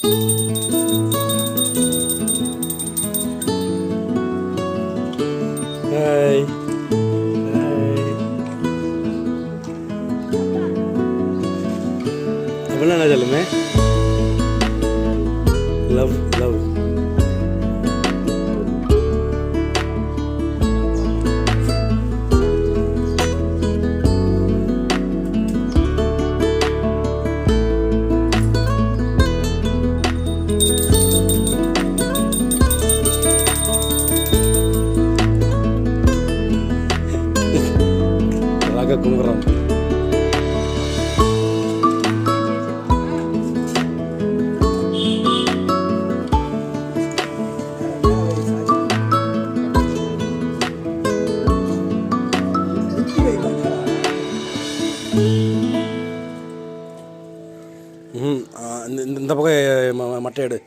Hai. Apa nama jalannya? Love, love. Laga kumram. இந்த பக்கம் மட்டை எடு.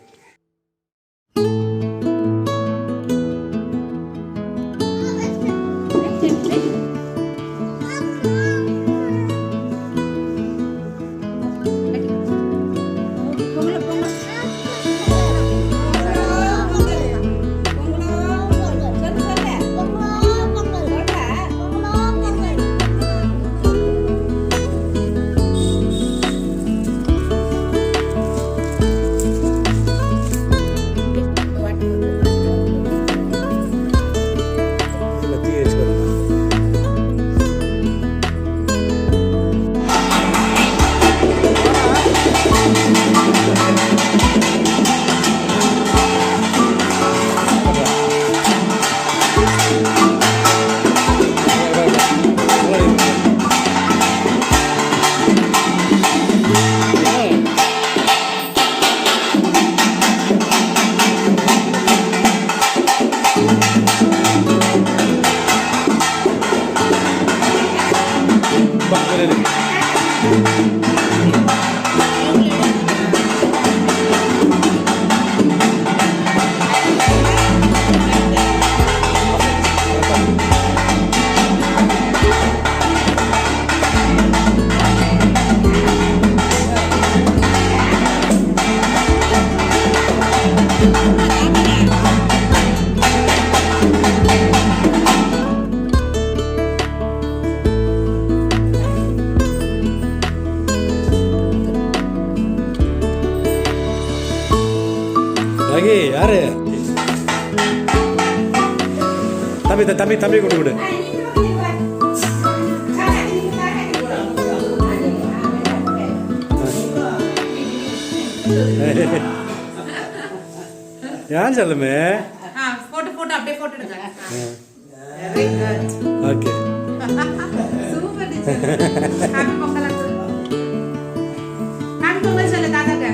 Lagi, யாரு? தம்பி கொண்டு விடு. யார் சொல்லுமே? போட்டோ அப்படியே போட்டோ எடுங்க. Very good. Okay. Super teacher. Happy Pongal uncle. Happy Pongal சொல்ல தாத்தாக்கு.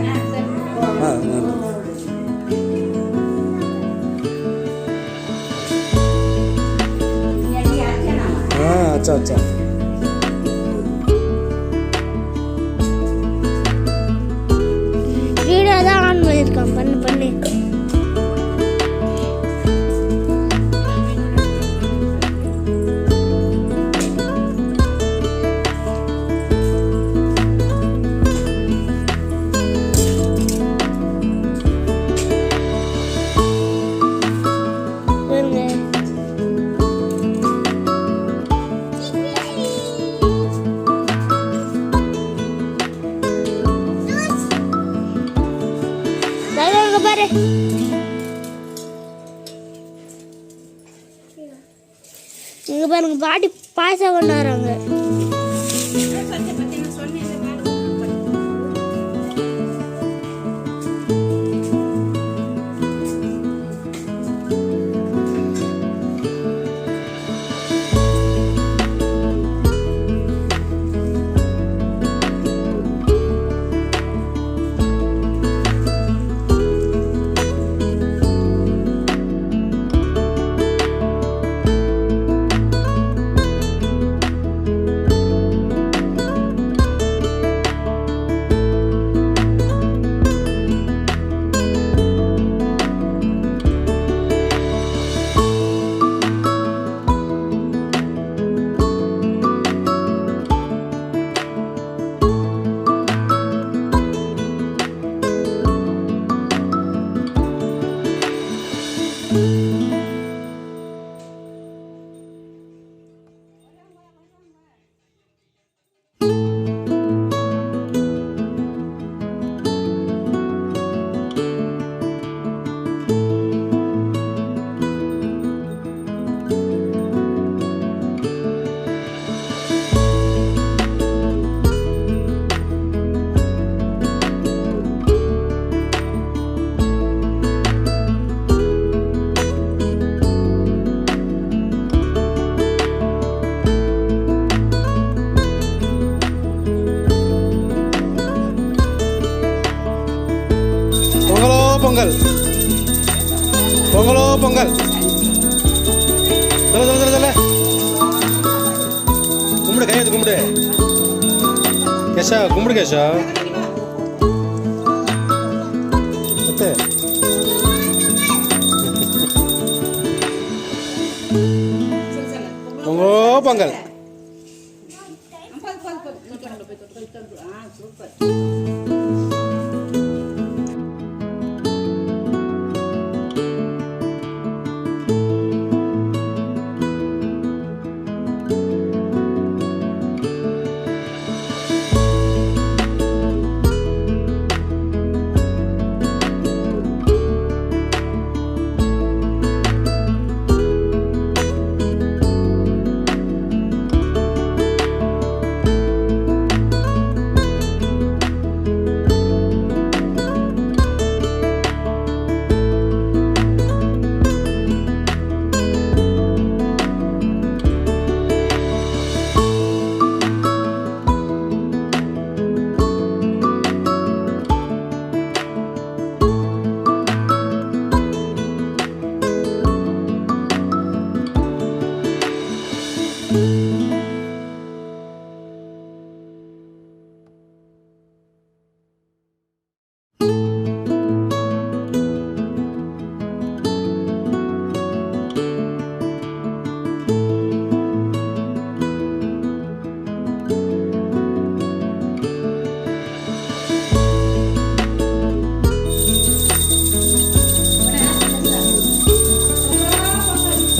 अच्छा अच्छा வீடியோ தான் ஆன் பண்ணிருக்கேன் பண்ணு பாரு இங்க பாருங்க பாட்டி பாயசம் கொண்டு வராங்க. பொங்கல் பொங்கலோ பொங்கல் சொல்ல சொல்ல சொல்ல சொல்ல கும்பிடு கையெழுத்து கும்பிடு கேஷா கும்பிடு கேஷா சத்து பொங்கலோ பொங்கல்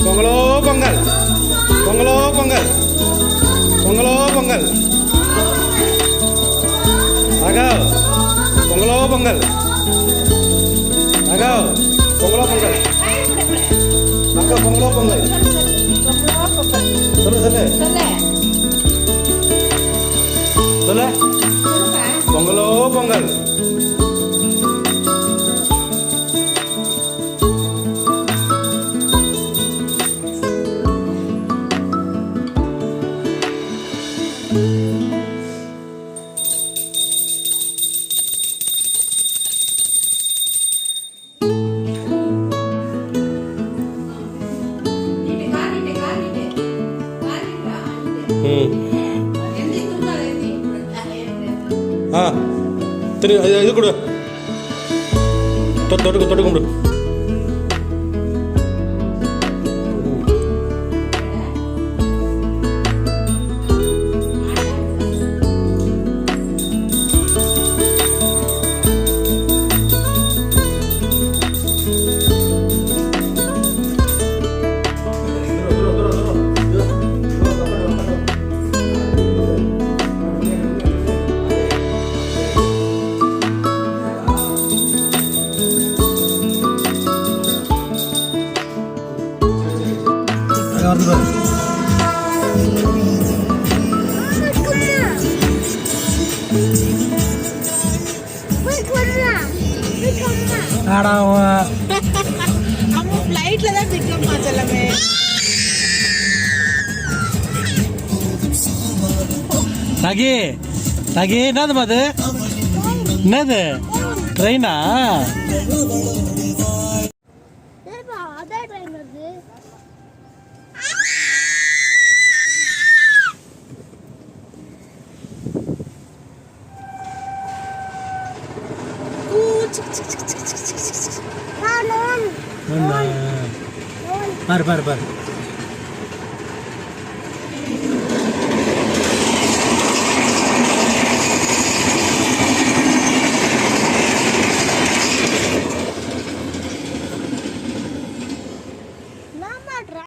பொங்கலோ பொங்கல் பொங்கலோ பொங்கல் பொங்கலோ பொங்கல் ராகவ் பொங்கலோ பொங்கல் ராகவ் பொங்கலோ பொங்கல் ராகவ் பொங்கலோ பொங்கல் சொல்லு சொல்லு சொல்லு பொங்கலோ பொங்கல் ஆ திரு இது கொடு தொட்டு தொட்டு கும்பிடு फ्लाइट लगा पिकअप चल में நகி நகி என்னது அது என்னது ட்ரெயினா அதான் ட்ரெயின் வருது பாரு பாரு பாரு